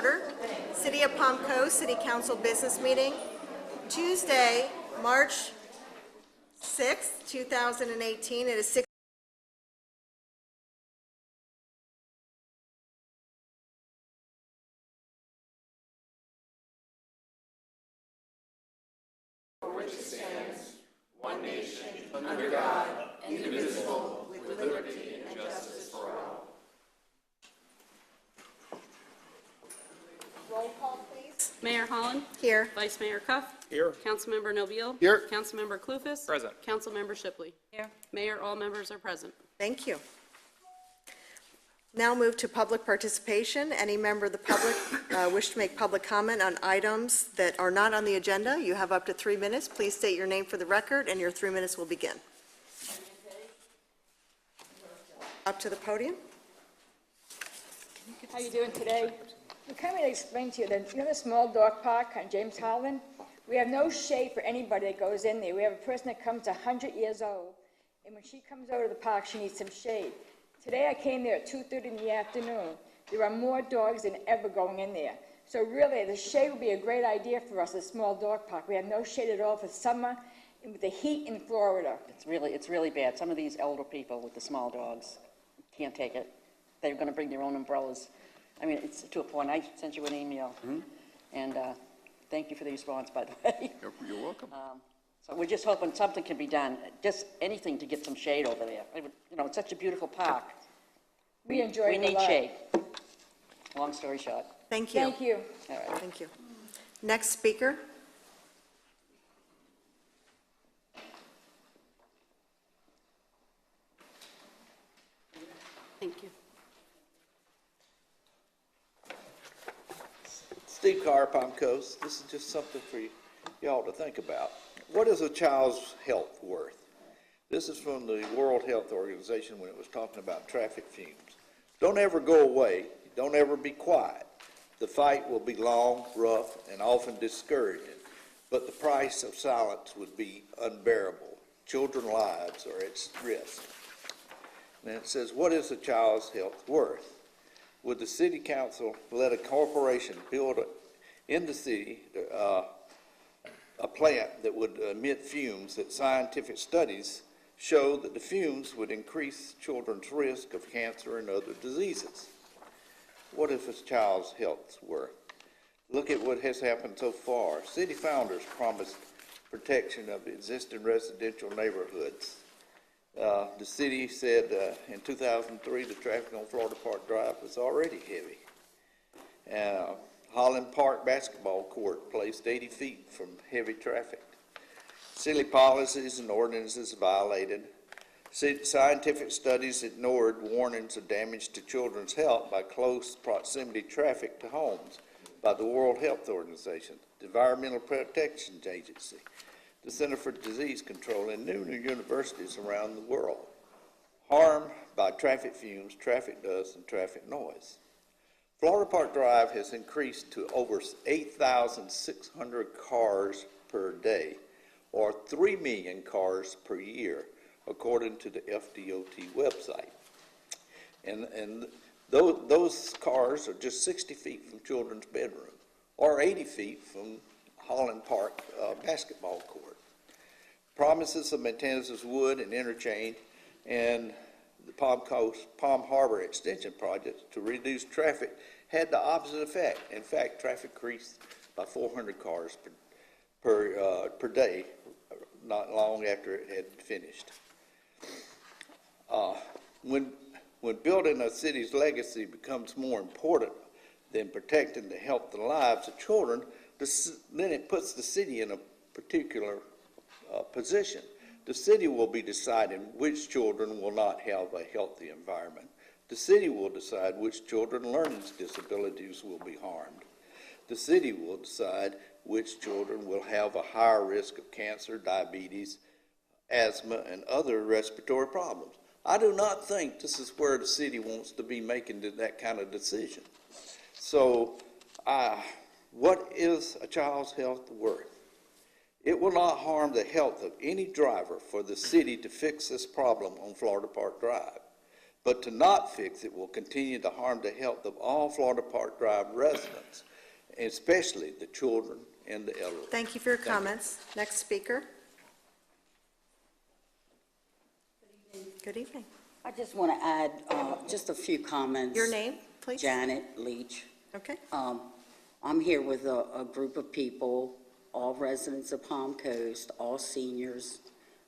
order. City of Palm Coast City Council Business Meeting, Tuesday, March 6th, 2018. It is 6. Which stands, one nation, under God, indivisible, with liberty and justice for all. Roll call, please. Mayor Holland. Here. Vice Mayor Cuff. Here. Councilmember Nobile. Here. Councilmember Clufus. Present. Councilmember Shipley. Here. Mayor, all members are present. Thank you. Now move to public participation. Any member of the public wish to make public comment on items that are not on the agenda, you have up to 3 minutes. Please state your name for the record, and your 3 minutes will begin. Up to the podium. How you doing today? We're coming to explain to you that, you know, the small dog park on James Holland? We have no shade for anybody that goes in there. We have a person that comes 100 years old, and when she comes over to the park, she needs some shade. Today I came there at 2:30 in the afternoon. There are more dogs than ever going in there. So really, the shade would be a great idea for us, a small dog park. We have no shade at all for summer, and with the heat in Florida. It's really bad. Some of these elder people with the small dogs can't take it. They're going to bring their own umbrellas. I mean, it's to a point. I sent you an email, and thank you for the response, by the way. You're welcome. So we're just hoping something can be done, just anything to get some shade over there. You know, it's such a beautiful park. We enjoy it a lot. We need shade. Long story short. Thank you. Thank you. All right. Thank you. Next speaker. Thank you. Steve Carr, Palm Coast. This is just something for y'all to think about. What is a child's health worth? This is from the World Health Organization when it was talking about traffic fumes. Don't ever go away. Don't ever be quiet. The fight will be long, rough, and often discouraging, but the price of silence would be unbearable. Children's lives are at risk. And it says, what is a child's health worth? Would the city council let a corporation build in the city a plant that would emit fumes that scientific studies show that the fumes would increase children's risk of cancer and other diseases? What if a child's health worth? Look at what has happened so far. City founders promised protection of existing residential neighborhoods. The city said in 2003 the traffic on Florida Park Drive was already heavy. Holland Park basketball court placed 80 feet from heavy traffic. City policies and ordinances violated. Scientific studies ignored warnings of damage to children's health by close proximity traffic to homes by the World Health Organization, the Environmental Protection Agency, the Center for Disease Control, and numerous universities around the world. Harm by traffic fumes, traffic dust, and traffic noise. Florida Park Drive has increased to over 8,600 cars per day, or 3 million cars per year, according to the FDOT website. And those cars are just 60 feet from children's bedroom, or 80 feet from Holland Park basketball court. Promises of maintenance of wood and interchange and the Palm Harbor Extension Project to reduce traffic had the opposite effect. In fact, traffic increased by 400 cars per day, not long after it had finished. When building a city's legacy becomes more important than protecting the health and lives of children, then it puts the city in a particular position. The city will be deciding which children will not have a healthy environment. The city will decide which children's learning disabilities will be harmed. The city will decide which children will have a higher risk of cancer, diabetes, asthma, and other respiratory problems. I do not think this is where the city wants to be making that kind of decision. So, what is a child's health worth? It will not harm the health of any driver for the city to fix this problem on Florida Park Drive. but to not fix it will continue to harm the health of all Florida Park Drive residents, especially the children and the elderly. Thank you for your comments. Next speaker. Good evening. I just want to add just a few comments. Your name, please? Janet Leach. Okay. I'm here with a group of people, all residents of Palm Coast, all seniors.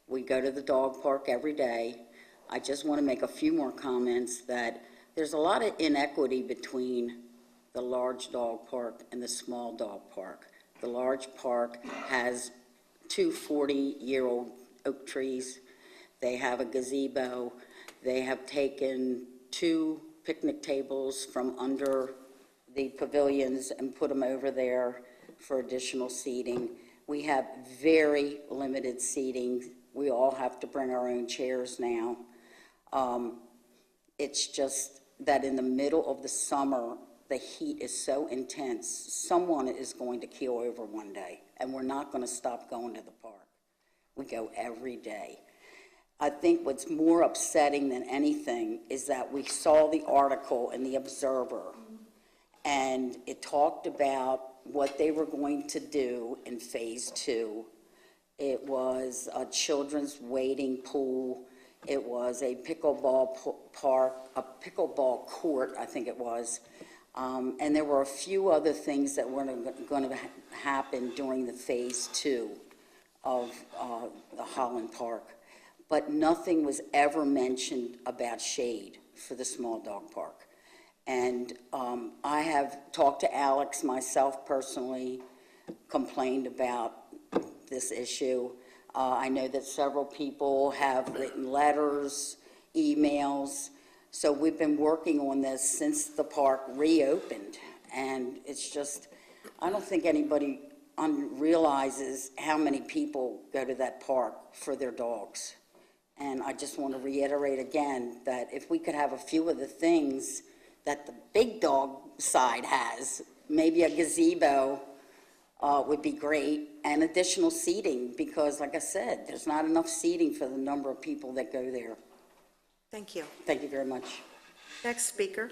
We go to the dog park every day. I just want to make a few more comments that there's a lot of inequity between the large dog park and the small dog park. The large park has two 40-year-old oak trees. They have a gazebo. They have taken 2 picnic tables from under the pavilions and put them over there for additional seating. We have very limited seating. We all have to bring our own chairs now. It's just that in the middle of the summer, the heat is so intense, someone is going to keel over one day, and we're not going to stop going to the park. We go every day. I think what's more upsetting than anything is that we saw the article in the Observer, and it talked about what they were going to do in phase 2. It was a children's wading pool. It was a pickleball park, a pickleball court, I think it was. And there were a few other things that were going to happen during the phase 2 of the Holland Park. But nothing was ever mentioned about shade for the small dog park. And I have talked to Alex myself personally, complained about this issue. I know that several people have written letters, emails. So we've been working on this since the park reopened. And it's just, I don't think anybody realizes how many people go to that park for their dogs. And I just want to reiterate again that if we could have a few of the things that the big dog side has, maybe a gazebo would be great, and additional seating, because like I said, there's not enough seating for the number of people that go there. Thank you. Thank you very much. Next speaker.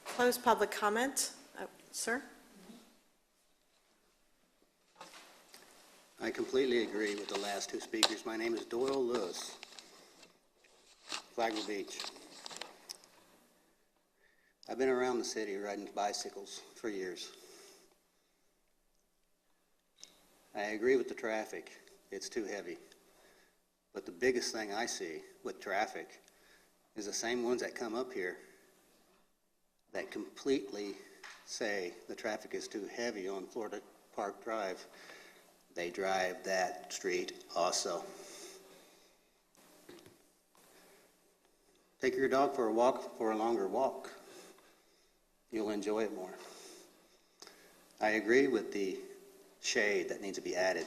Close public comment. Sir? I completely agree with the last 2 speakers. My name is Doyle Lewis, Flagler Beach. I've been around the city riding bicycles for years. I agree with the traffic. It's too heavy. But the biggest thing I see with traffic is the same ones that come up here that completely say the traffic is too heavy on Florida Park Drive. They drive that street also. Take your dog for a walk, for a longer walk. You'll enjoy it more. I agree with the shade that needs to be added.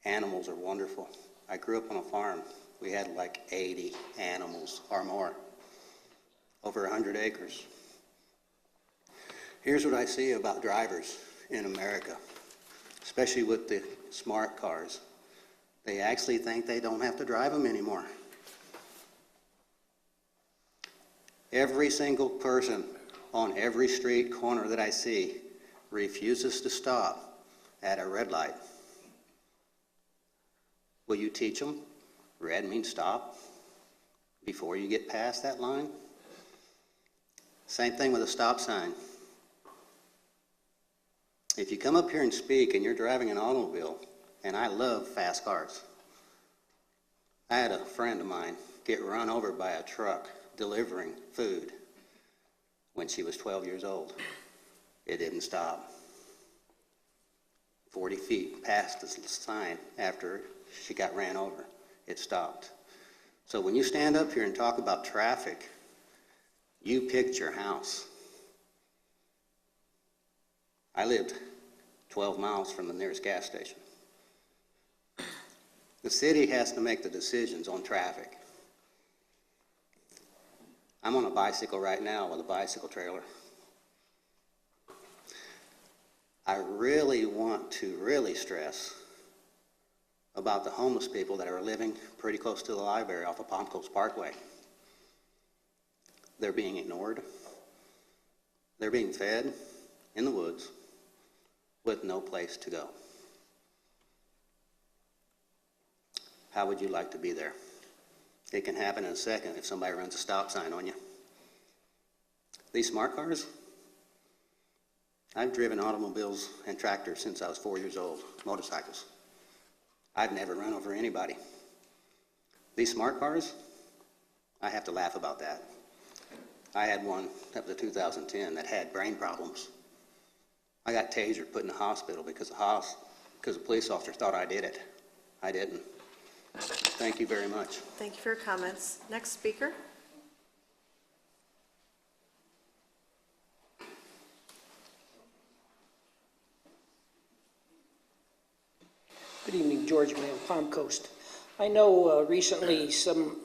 Animals are wonderful. I grew up on a farm. We had like 80 animals or more, over 100 acres. Here's what I see about drivers in America, especially with the smart cars. They actually think they don't have to drive them anymore. Every single person on every street corner that I see refuses to stop at a red light. Will you teach them red means stop before you get past that line? Same thing with a stop sign. If you come up here and speak and you're driving an automobile, and I love fast cars. I had a friend of mine get run over by a truck delivering food when she was 12 years old. It didn't stop. 40 feet past the sign after she got ran over, it stopped. So when you stand up here and talk about traffic, you picked your house. I lived 12 miles from the nearest gas station. The city has to make the decisions on traffic. I'm on a bicycle right now with a bicycle trailer. I really want to stress about the homeless people that are living pretty close to the library off of Palm Coast Parkway. They're being ignored. They're being fed in the woods with no place to go. How would you like to be there? It can happen in a second if somebody runs a stop sign on you. These smart cars, I've driven automobiles and tractors since I was 4 years old, motorcycles. I've never run over anybody. These smart cars, I have to laugh about that. I had one that was a 2010 that had brain problems. I got tasered, put in the hospital because the police officer thought I did it. I didn't. Thank you very much. Thank you for your comments. Next speaker. Good evening, George Mayo, Palm Coast. I know recently, some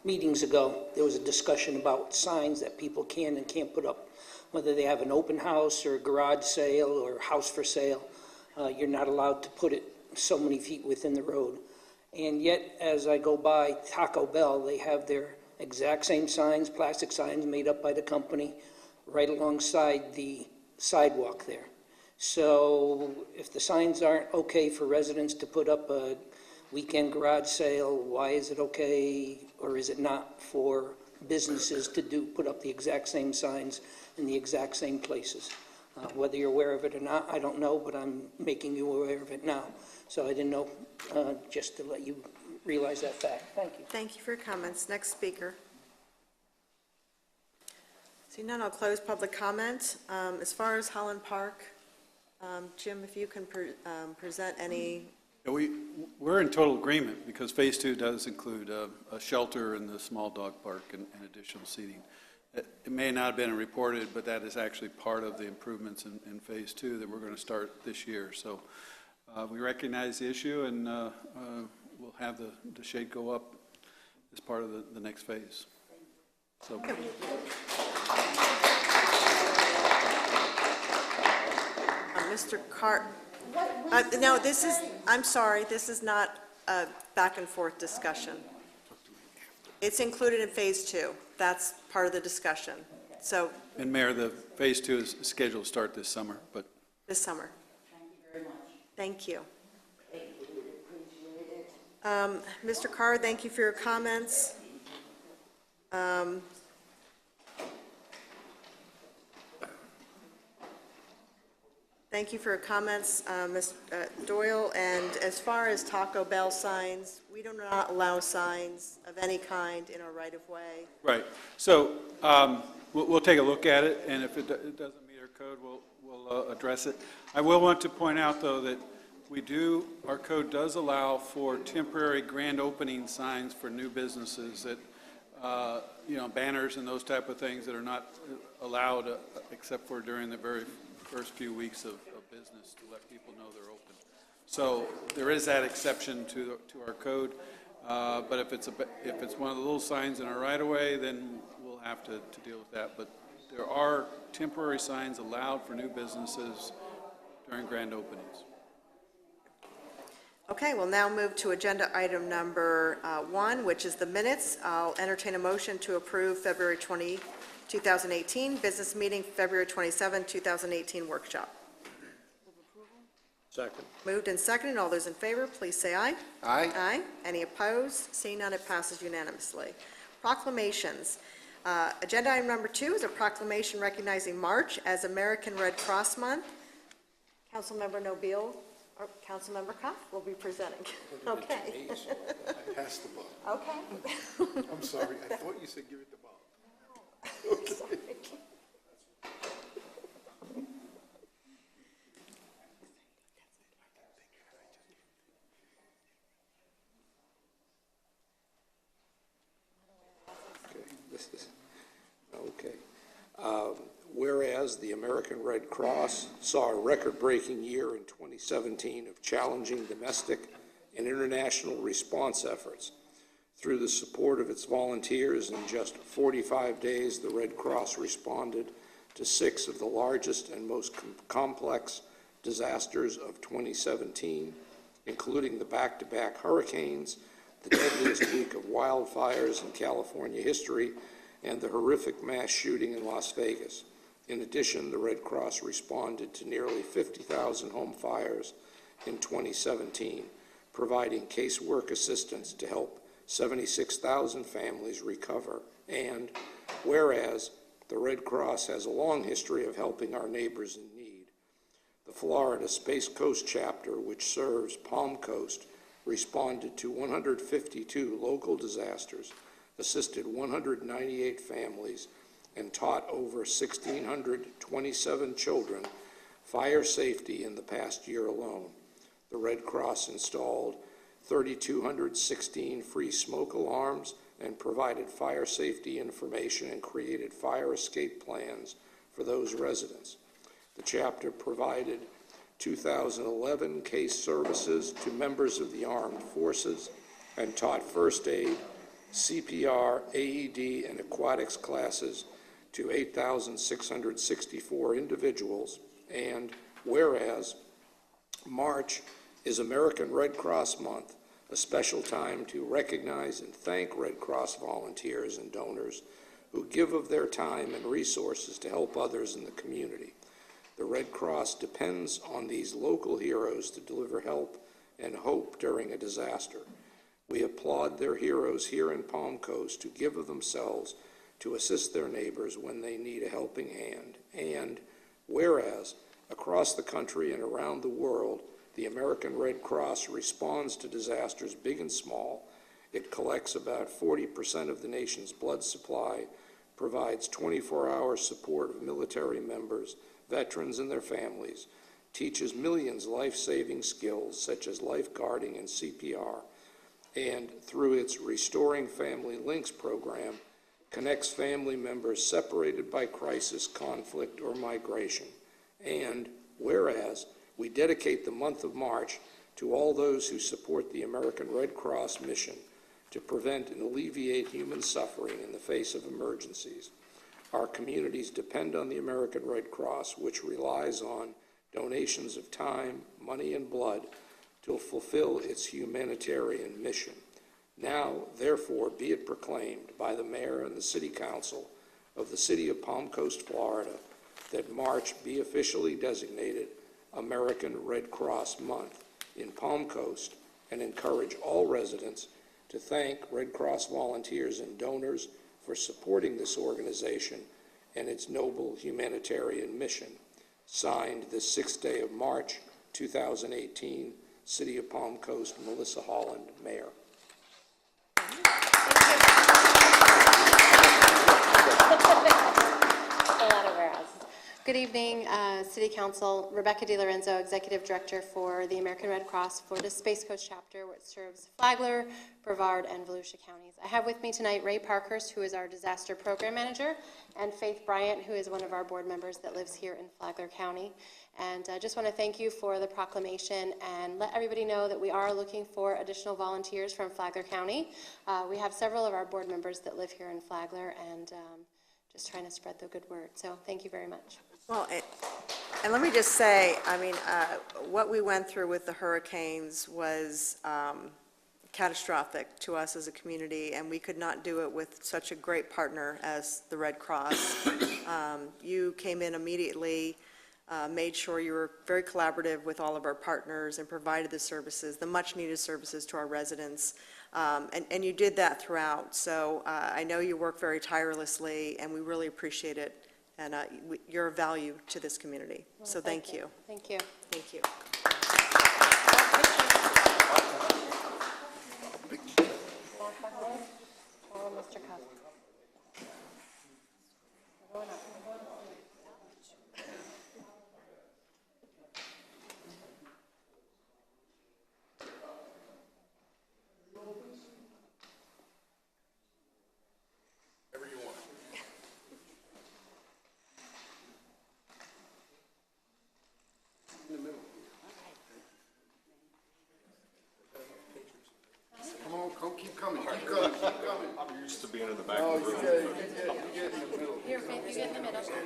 meetings ago, there was a discussion about signs that people can and can't put up, whether they have an open house or a garage sale or house for sale. You're not allowed to put it so many feet within the road. And yet, as I go by Taco Bell, they have their exact same signs, plastic signs made up by the company, right alongside the sidewalk there. So if the signs aren't okay for residents to put up a weekend garage sale, why is it okay or is it not for businesses to put up the exact same signs in the exact same places? Whether you're aware of it or not, I don't know, but I'm making you aware of it now. So I didn't know, just to let you realize that fact. Thank you. Thank you for your comments. Next speaker. Seeing none, I'll close public comment. As far as Holland Park, Jim, if you can present any. Yeah, we're in total agreement because Phase 2 does include a shelter in the small dog park and additional seating. It may not have been reported, but that is actually part of the improvements in Phase 2 that we're going to start this year. So we recognize the issue, and we'll have the shade go up as part of the next phase. So. Mr. Carr, no, this is, I'm sorry, this is not a back and forth discussion. It's included in Phase 2. That's part of the discussion. So. And Mayor, the Phase 2 is scheduled to start this summer, but. This summer. Thank you very much. Thank you. Thank you, appreciate it. Mr. Carr, thank you for your comments. Thank you for your comments, Ms. Doyle. And as far as Taco Bell signs, we do not allow signs of any kind in our right-of-way. Right. So we'll take a look at it, and if it doesn't meet our code, we'll address it. I will want to point out, though, that our code does allow for temporary grand opening signs for new businesses that, banners and those type of things that are not allowed except for during the very first few weeks of business to let people know they're open. So there is that exception to our code, but if it's one of the little signs in our right-of-way, then we'll have to deal with that. But there are temporary signs allowed for new businesses during grand openings. Okay, we'll now move to agenda item number 1, which is the minutes. I'll entertain a motion to approve February 20, 2018, business meeting, February 27, 2018 workshop. Second. Moved and seconded. All those in favor, please say aye. Aye. Aye. Any opposed? Seeing none, it passes unanimously. Proclamations. Agenda item number 2 is a proclamation recognizing March as American Red Cross Month. Councilmember Nobile, or Councilmember Koff will be presenting. Okay. I passed the ball. Okay. I'm sorry. I thought you said give it the ball. Sorry. Whereas the American Red Cross saw a record-breaking year in 2017 of challenging domestic and international response efforts. Through the support of its volunteers, in just 45 days, the Red Cross responded to 6 of the largest and most complex disasters of 2017, including the back-to-back hurricanes, the deadliest week of wildfires in California history, and the horrific mass shooting in Las Vegas. In addition, the Red Cross responded to nearly 50,000 home fires in 2017, providing casework assistance to help 76,000 families recover. And whereas the Red Cross has a long history of helping our neighbors in need, the Florida Space Coast chapter, which serves Palm Coast, responded to 152 local disasters, assisted 198 families, and taught over 1,627 children fire safety in the past year alone. The Red Cross installed 3,216 free smoke alarms and provided fire safety information and created fire escape plans for those residents. The chapter provided 2011 case services to members of the armed forces and taught first aid, CPR, AED, and aquatics classes to 8,664 individuals. And whereas March is American Red Cross Month, a special time to recognize and thank Red Cross volunteers and donors who give of their time and resources to help others in the community. The Red Cross depends on these local heroes to deliver help and hope during a disaster. We applaud their heroes here in Palm Coast who give of themselves to assist their neighbors when they need a helping hand. And whereas across the country and around the world, the American Red Cross responds to disasters big and small. It collects about 40% of the nation's blood supply, provides 24-hour support of military members, veterans and their families, teaches millions life-saving skills such as lifeguarding and CPR, and through its Restoring Family Links program, connects family members separated by crisis, conflict, or migration. And whereas we dedicate the month of March to all those who support the American Red Cross mission to prevent and alleviate human suffering in the face of emergencies. Our communities depend on the American Red Cross, which relies on donations of time, money, and blood to fulfill its humanitarian mission. Now, therefore, be it proclaimed by the Mayor and the City Council of the City of Palm Coast, Florida, that March be officially designated American Red Cross Month in Palm Coast, and encourage all residents to thank Red Cross volunteers and donors for supporting this organization and its noble humanitarian mission. Signed this 6th day of March, 2018, City of Palm Coast, Melissa Holland, Mayor. Good evening, City Council. Rebecca DiLorenzo, Executive Director for the American Red Cross Florida Space Coast Chapter, which serves Flagler, Brevard, and Volusia counties. I have with me tonight Ray Parkhurst, who is our Disaster Program Manager, and Faith Bryant, who is one of our board members that lives here in Flagler County. And I just want to thank you for the proclamation and let everybody know that we are looking for additional volunteers from Flagler County. We have several of our board members that live here in Flagler, and just trying to spread the good word. So thank you very much. Well, and let me just say, I mean, what we went through with the hurricanes was catastrophic to us as a community, and we could not do it with such a great partner as the Red Cross. You came in immediately, made sure you were very collaborative with all of our partners and provided the services, the much-needed services to our residents, and you did that throughout. So I know you work very tirelessly, and we really appreciate it. And you're a value to this community. Well, so thank you. Thank you. Thank you. Mr. Cuff. Keep coming, keep coming, keep coming. I'm used to being in the back of the room. You get in the middle. Here, Faith, you get in the middle. She ain't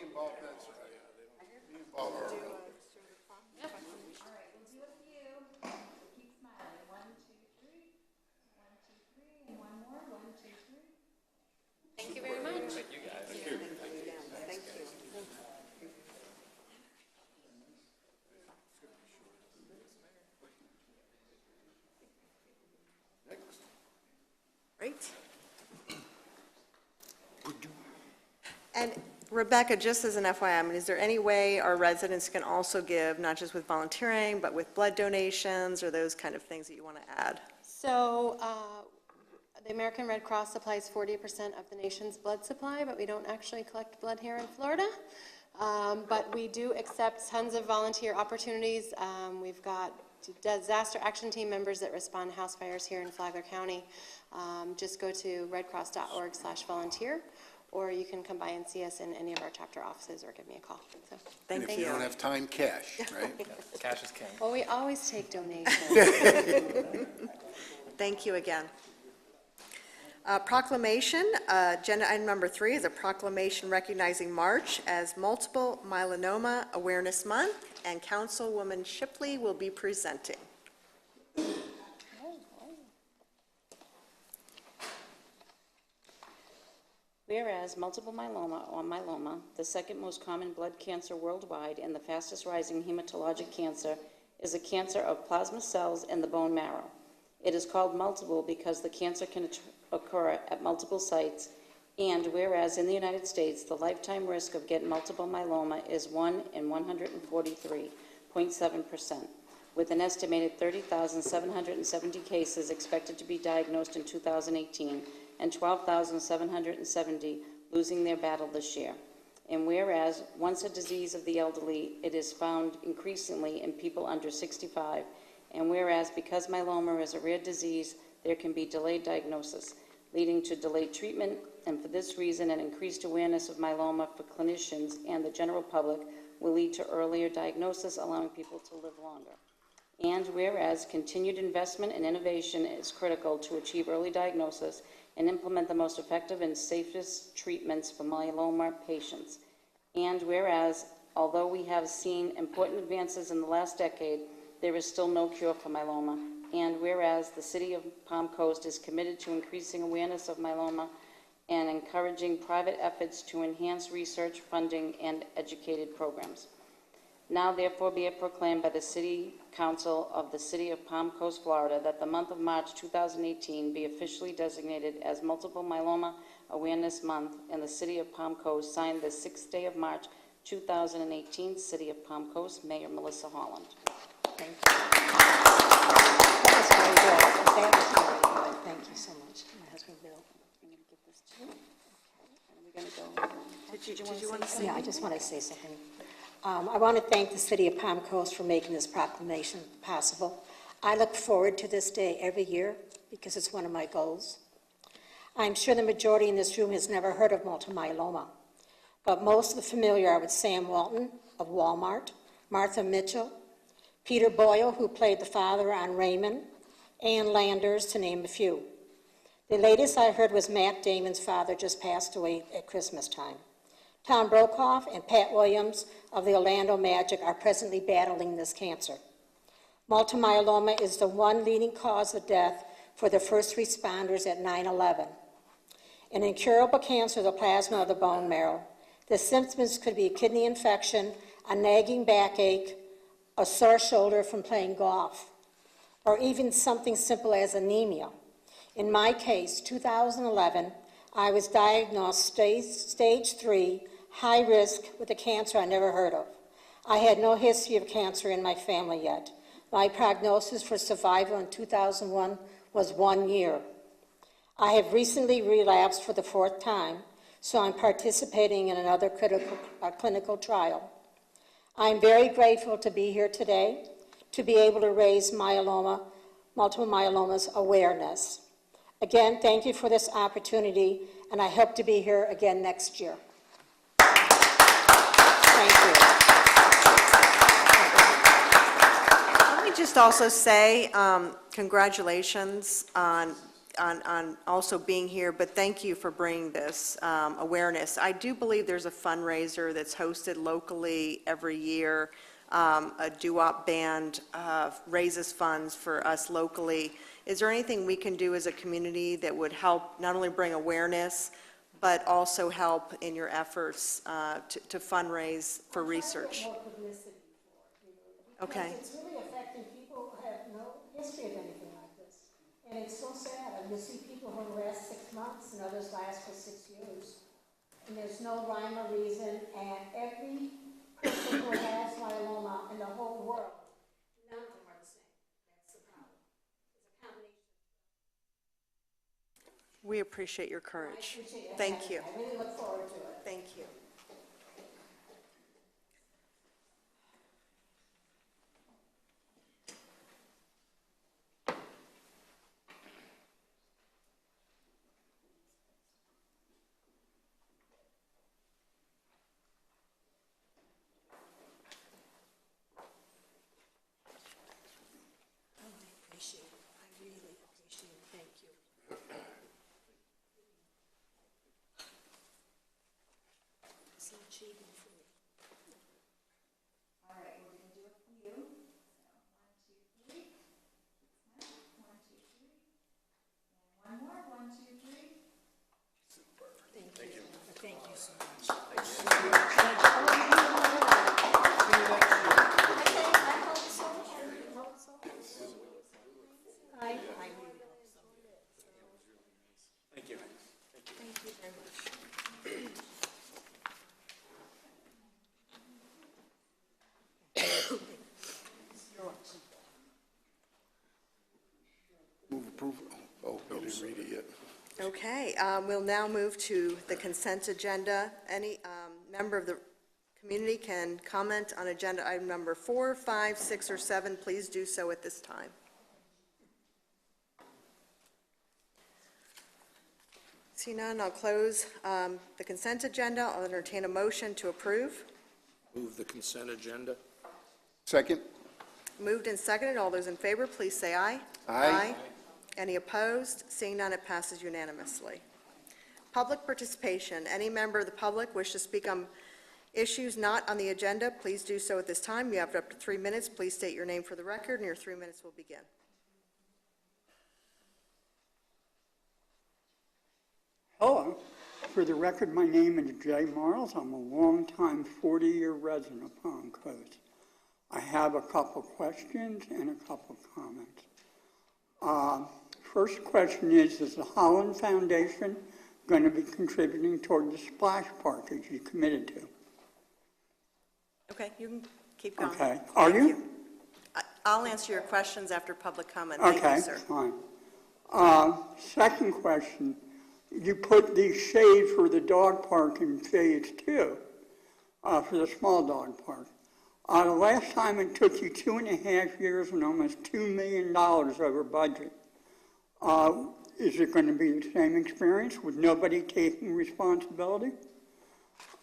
involved that side. She ain't involved her. And Rebecca, just as an FYI, I mean, is there any way our residents can also give, not just with volunteering, but with blood donations or those kind of things that you want to add? So the American Red Cross supplies 40% of the nation's blood supply, but we don't actually collect blood here in Florida. But we do accept tons of volunteer opportunities. We've got disaster action team members that respond to house fires here in Flagler County. Just go to redcross.org/volunteer, or you can come by and see us in any of our chapter offices or give me a call. So, And if you don't have time, cash, right? Cash is king. well, we always take donations. Thank you again. Proclamation, agenda item number 3 is a proclamation recognizing March as Multiple Myeloma Awareness Month, and Councilwoman Shipley will be presenting. Whereas multiple myeloma, or myeloma, the second most common blood cancer worldwide and the fastest rising hematologic cancer, is a cancer of plasma cells in the bone marrow. It is called multiple because the cancer can occur at multiple sites, and whereas in the United States, the lifetime risk of getting multiple myeloma is 1 in 143.7%, with an estimated 30,770 cases expected to be diagnosed in 2018, and 12,770 losing their battle this year. And whereas, once a disease of the elderly, it is found increasingly in people under 65, and whereas, because myeloma is a rare disease, there can be delayed diagnosis, leading to delayed treatment, and for this reason, an increased awareness of myeloma for clinicians and the general public will lead to earlier diagnosis, allowing people to live longer. And whereas, continued investment and innovation is critical to achieve early diagnosis and implement the most effective and safest treatments for myeloma patients. And whereas, although we have seen important advances in the last decade, there is still no cure for myeloma. And whereas the City of Palm Coast is committed to increasing awareness of myeloma and encouraging private efforts to enhance research, funding, and educated programs. Now therefore be it proclaimed by the City Council of the City of Palm Coast, Florida, that the month of March 2018 be officially designated as Multiple Myeloma Awareness Month, and the City of Palm Coast signed the 6th day of March 2018, City of Palm Coast, Mayor Melissa Holland. Thank you. That was very good. That was very good. Thank you so much. My husband, Bill. I'm going to give this to you. Okay. And we're going to go. Did you want to say? Yeah, I just want to say something. I want to thank the City of Palm Coast for making this proclamation possible. I look forward to this day every year because it's one of my goals. I'm sure the majority in this room has never heard of multiple myeloma, but most are familiar with Sam Walton of Walmart, Martha Mitchell, Peter Boyle, who played the father on Raymond, Ann Landers, to name a few. The latest I heard was Matt Damon's father just passed away at Christmas time. Tom Brokaw and Pat Williams of the Orlando Magic are presently battling this cancer. Multiple myeloma is the one leading cause of death for the first responders at 9/11. An incurable cancer of the plasma of the bone marrow. The symptoms could be a kidney infection, a nagging backache, a sore shoulder from playing golf, or even something simple as anemia. In my case, 2011, I was diagnosed stage 3, high risk, with a cancer I never heard of. I had no history of cancer in my family yet. My prognosis for survival in 2001 was 1 year. I have recently relapsed for the 4th time, so I'm participating in another clinical trial. I'm very grateful to be here today, to be able to raise multiple myeloma's awareness. Again, thank you for this opportunity, and I hope to be here again next year. Thank you. Let me just also say congratulations on also being here, but thank you for bringing this awareness. I do believe there's a fundraiser that's hosted locally every year. A doo-wop band raises funds for us locally. Is there anything we can do as a community that would help not only bring awareness, but also help in your efforts to fundraise for research? Okay. Because it's really affecting people who have no history of anything like this. And it's so sad. You see people who last 6 months and others last for 6 years. no rhyme or reason, and every person who has myeloma in the whole world, none of them are the same. That's the problem. It's a combination. We appreciate your courage. I appreciate your Thank having you. me. I really look forward to it. Thank you. Appreciate it. I really appreciate it. Thank you. It's not cheating for me. All right, we're gonna do it for you. So, 1, 2, 3. 1, 2, 3. And one more, 1, 2, 3. Thank you. Thank you so much. I really hope so. Thank you. Thank you very much. Move approval. Oh, I didn't read it yet. Okay, we'll now move to the consent agenda. Any member of the community can comment on agenda item number 4, 5, 6, or 7. Please do so at this time. See none, I'll close the consent agenda. I'll entertain a motion to approve. Move the consent agenda. Second. Moved and seconded. All those in favor, please say aye. Aye. Any opposed? Seeing none, it passes unanimously. Public participation. Any member of the public wish to speak on issues not on the agenda, please do so at this time. You have up to 3 minutes. Please state your name for the record, and your 3 minutes will begin. Hello. For the record, my name is Jay Marles. I'm a longtime 40-year resident of Palm Coast. I have a couple questions and a couple comments. First question is the Holland Foundation going to be contributing toward the splash park as you committed to? Okay, you can keep going. Okay. Are you? I'll answer your questions after public comment. Okay, Thank you, sir. fine. Second question, you put the shade for the dog park in phase 2, for the small dog park. The last time it took you 2.5 years and almost $2 million over budget. Is it going to be the same experience with nobody taking responsibility?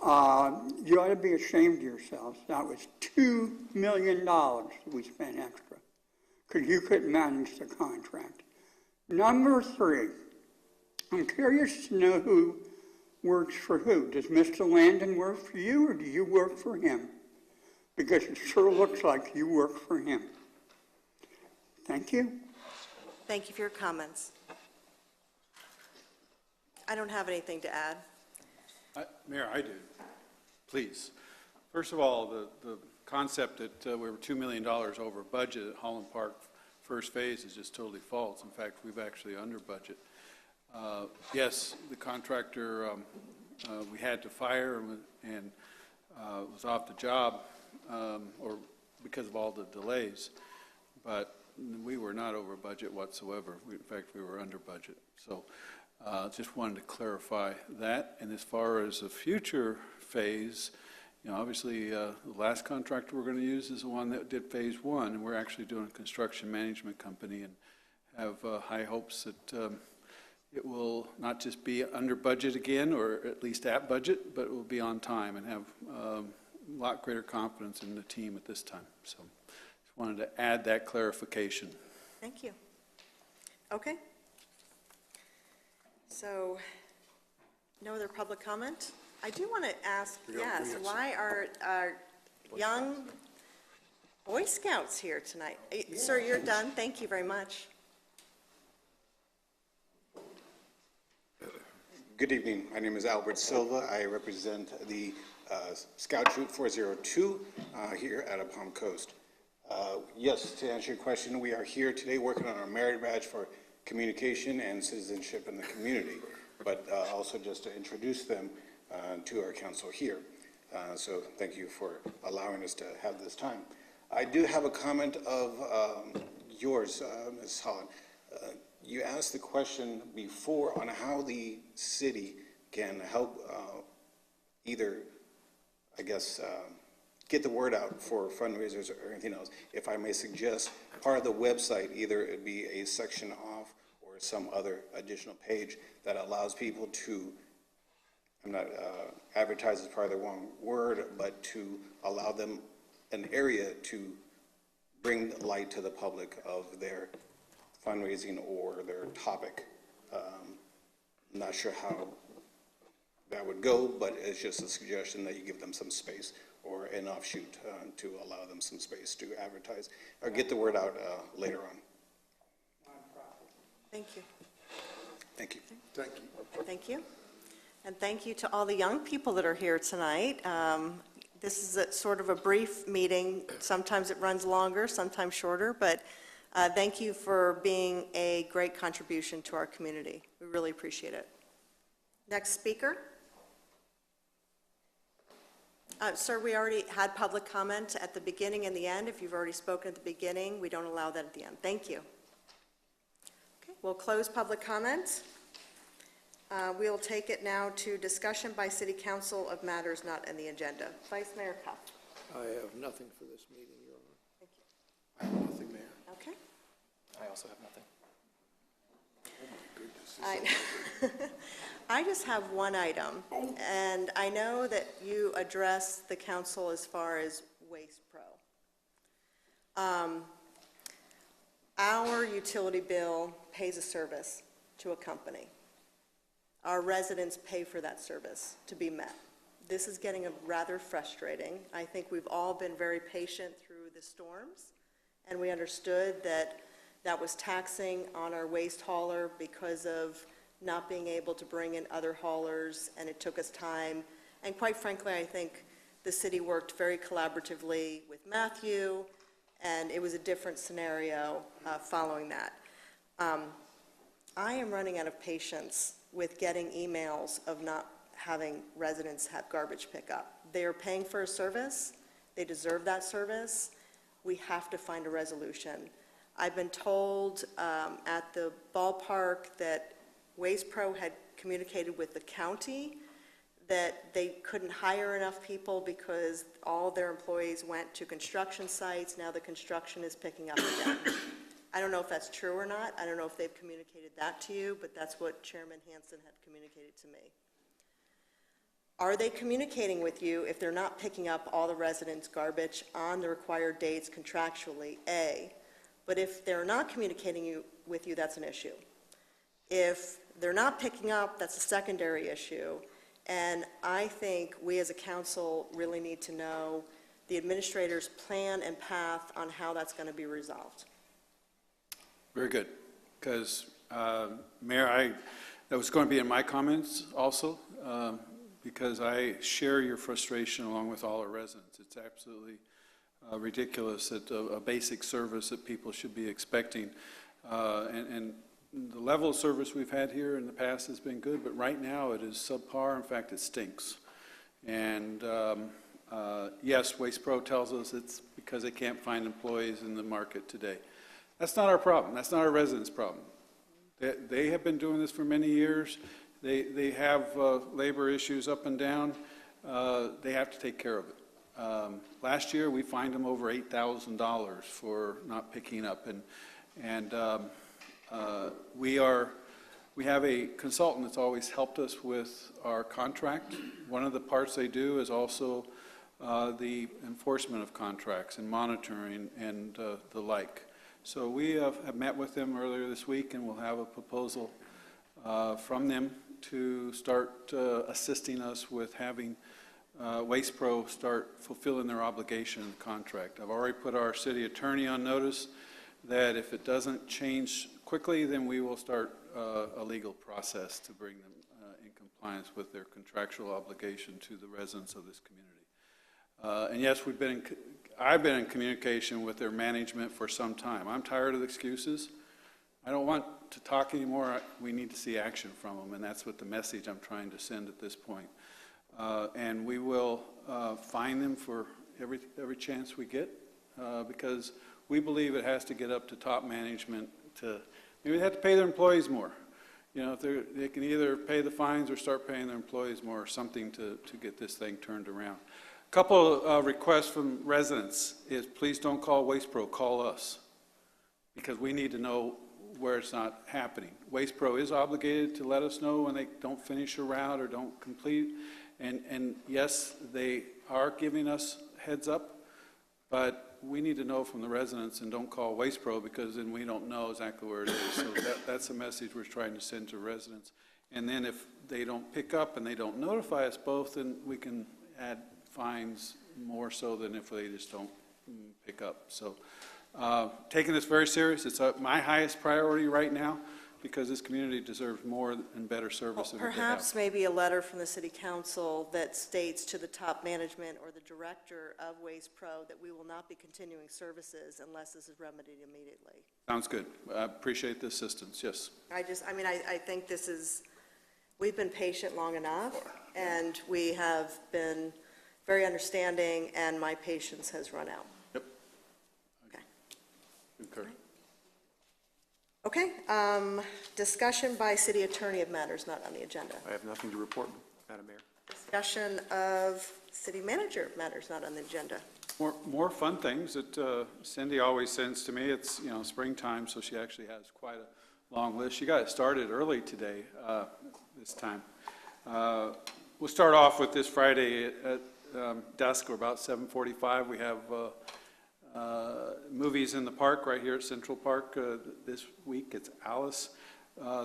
You ought to be ashamed of yourselves. That was $2 million we spent extra because you couldn't manage the contract. Number 3, I'm curious to know who works for who. Does Mr. Landon work for you or do you work for him? Because it sure looks like you work for him. Thank you. Thank you for your comments. I don't have anything to add. Mayor, I do. Please. First of all, the concept that we were $2 million over budget at Holland Park first phase is just totally false. In fact, we've actually under budget. Yes, the contractor we had to fire and was off the job or because of all the delays, but we were not over budget whatsoever. In fact, we were under budget. So just wanted to clarify that. And as far as the future phase, you know, obviously the last contractor we're going to use is the one that did phase 1, and we're actually doing a construction management company and have high hopes that it will not just be under budget again, or at least at budget, but it will be on time and have a lot greater confidence in the team at this time. So just wanted to add that clarification. Thank you. Okay. So, no other public comment? I do want to ask, yes, why are our young Boy Scouts here tonight? Sir, you're done. Thank you very much. Good evening. My name is Albert Silva. I represent the Scout Troop 402 here at Palm Coast. Yes, to answer your question, we are here today working on our merit badge for communication and citizenship in the community. but also just to introduce them to our council here. So thank you for allowing us to have this time. I do have a comment of yours, Ms. Holland. You asked the question before on how the city can help either, I guess, get the word out for fundraisers or anything else. If I may suggest, part of the website, either it be a section off or some other additional page that allows people to, I'm not, advertise is probably the wrong word, but to allow them an area to bring light to the public of their fundraising or their topic. I'm not sure how that would go, but it's just a suggestion that you give them some space or an offshoot to allow them some space to advertise or get the word out later on. Thank you. Thank you. Thank you. Thank you. And thank you to all the young people that are here tonight. This is a sort of a brief meeting. Sometimes it runs longer, sometimes shorter, but thank you for being a great contribution to our community. We really appreciate it. Next speaker. Sir, we already had public comment at the beginning and the end. If you've already spoken at the beginning, we don't allow that at the end. Thank you. Okay, we'll close public comment. We'll take it now to discussion by City Council of matters not in the agenda. Vice Mayor Cuff. I have nothing for this meeting, Your Honor. Thank you. I have nothing, Mayor. Okay. I also have nothing. I just have one item, and I know that you addressed the council as far as Waste Pro. Our utility bill pays a service to a company. Our residents pay for that service to be met. This is getting rather frustrating. I think we've all been very patient through the storms, and we understood that that was taxing on our waste hauler because of not being able to bring in other haulers, and it took us time. And quite frankly, I think the city worked very collaboratively with Matthew, and it was a different scenario following that. I am running out of patience with getting emails of not having residents have garbage pickup. They are paying for a service. They deserve that service. We have to find a resolution. I've been told at the ballpark that Waste Pro had communicated with the county that they couldn't hire enough people because all their employees went to construction sites. Now the construction is picking up again. I don't know if that's true or not. I don't know if they've communicated that to you, but that's what Chairman Hansen had communicated to me. Are they communicating with you if they're not picking up all the residents' garbage on the required dates contractually? A. But if they're not communicating with you, that's an issue. If they're not picking up, that's a secondary issue. And I think we as a council really need to know the administrator's plan and path on how that's going to be resolved. Very good, because, Mayor, that was going to be in my comments also, because I share your frustration along with all our residents. It's absolutely ridiculous that a basic service that people should be expecting, and the level of service we've had here in the past has been good, but right now it is subpar. In fact, it stinks. And yes, Waste Pro tells us it's because they can't find employees in the market today. That's not our problem. That's not our residents' problem. They have been doing this for many years. They have labor issues up and down. They have to take care of it. Last year, we fined them over $8,000 for not picking up, and we have a consultant that's always helped us with our contract. One of the parts they do is also the enforcement of contracts and monitoring and the like. So we have met with them earlier this week, and we'll have a proposal from them to start assisting us with having Waste Pro start fulfilling their obligation in the contract. I've already put our city attorney on notice that if it doesn't change quickly, then we will start a legal process to bring them in compliance with their contractual obligation to the residents of this community. And yes, I've been in communication with their management for some time. I'm tired of the excuses. I don't want to talk anymore. We need to see action from them, and that's what the message I'm trying to send at this point. And we will fine them for every chance we get, because we believe it has to get up to top management to, maybe they have to pay their employees more. You know, if they can either pay the fines or start paying their employees more, or something to get this thing turned around. A couple of requests from residents is, please don't call Waste Pro, call us, because we need to know where it's not happening. Waste Pro is obligated to let us know when they don't finish a route or don't complete, and yes, they are giving us heads up, but we need to know from the residents, and don't call Waste Pro, because then we don't know exactly where it is. So that's a message we're trying to send to residents. And then if they don't pick up and they don't notify us both, then we can add fines more so than if they just don't pick up. So taking this very serious. It's my highest priority right now, because this community deserves more and better service than what they have. Perhaps maybe a letter from the city council that states to the top management or the director of Waste Pro that we will not be continuing services unless this is remedied immediately. Sounds good. I appreciate the assistance, yes. I think this is, we've been patient long enough, and we have been very understanding, and my patience has run out. Yep. Okay. Concur. Okay, discussion by city attorney of matters not on the agenda. I have nothing to report, Madam Mayor. Discussion of city manager of matters not on the agenda. More fun things that Cindy always sends to me. It's, you know, springtime, so she actually has quite a long list. She got it started early today, this time. We'll start off with this Friday at dusk, or about 7:45. We have movies in the park right here at Central Park this week. It's Alice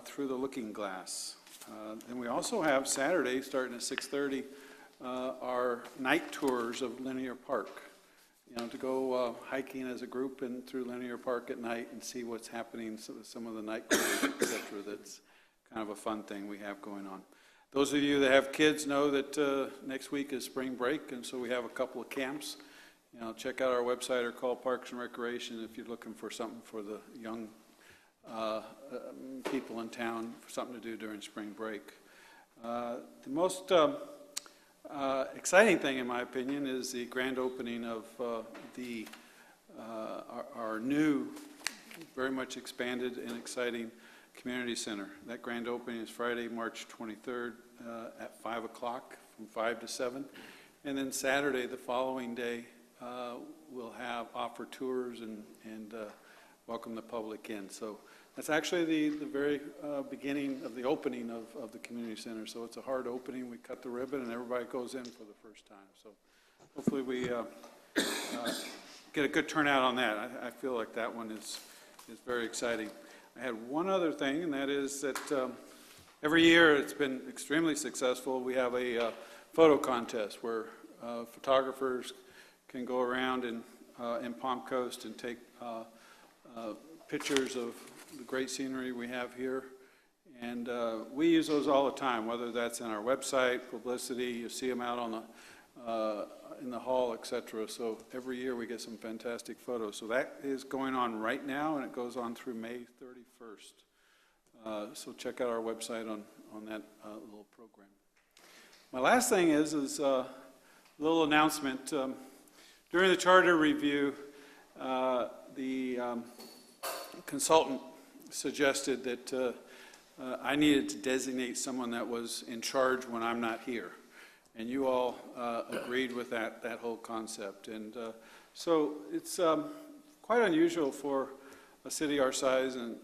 Through the Looking Glass. And we also have Saturday, starting at 6:30, our night tours of Linear Park. You know, to go hiking as a group and through Linear Park at night and see what's happening, some of the night clubs, et cetera. That's kind of a fun thing we have going on. Those of you that have kids know that next week is spring break, and so we have a couple of camps. You know, check out our website or call Parks and Recreation if you're looking for something for the young people in town, for something to do during spring break. The most exciting thing, in my opinion, is the grand opening of our new, very much expanded and exciting community center. That grand opening is Friday, March 23rd at 5 o'clock, from 5 to 7. And then Saturday, the following day, we'll offer tours and welcome the public in. So that's actually the very beginning of the opening of the community center. So it's a hard opening. We cut the ribbon and everybody goes in for the first time. So hopefully we get a good turnout on that. I feel like that one is very exciting. I had one other thing, and that is that every year it's been extremely successful. We have a photo contest where photographers can go around in Palm Coast and take pictures of the great scenery we have here. And we use those all the time, whether that's in our website, publicity, you see them out on in the hall, et cetera. So every year we get some fantastic photos. So that is going on right now, and it goes on through May 31st. So check out our website on that little program. My last thing is a little announcement. During the charter review, the consultant suggested that I needed to designate someone that was in charge when I'm not here. And you all agreed with that whole concept. And so it's quite unusual for a city our size and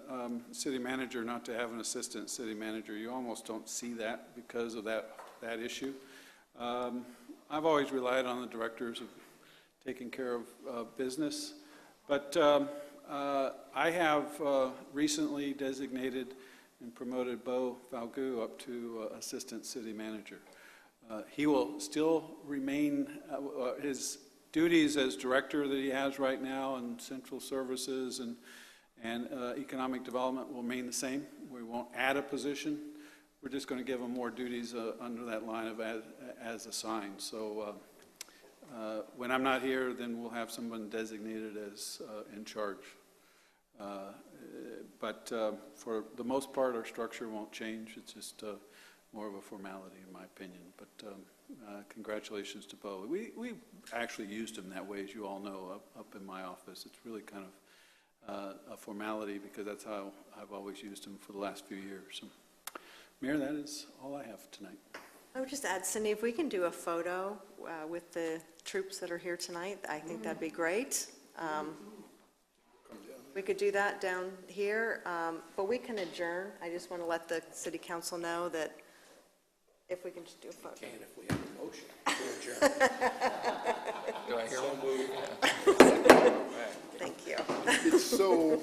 city manager not to have an assistant city manager. You almost don't see that because of that issue. I've always relied on the directors of taking care of business. But I have recently designated and promoted Bo Falgu up to assistant city manager. He will still remain, his duties as director that he has right now in central services and economic development will remain the same. We won't add a position. We're just going to give him more duties under that line of as assigned. So when I'm not here, then we'll have someone designated as in charge. But for the most part, our structure won't change. It's just more of a formality, in my opinion. But congratulations to Bo. We actually used him that way, as you all know, up in my office. It's really kind of a formality because that's how I've always used him for the last few years. So, Mayor, that is all I have tonight. I would just add, Cindy, if we can do a photo with the troops that are here tonight, I think that'd be great. We could do that down here, but we can adjourn. I just want to let the city council know that if we can just do a photo. And if we have a motion to adjourn. Do I hear one? Thank you. It's so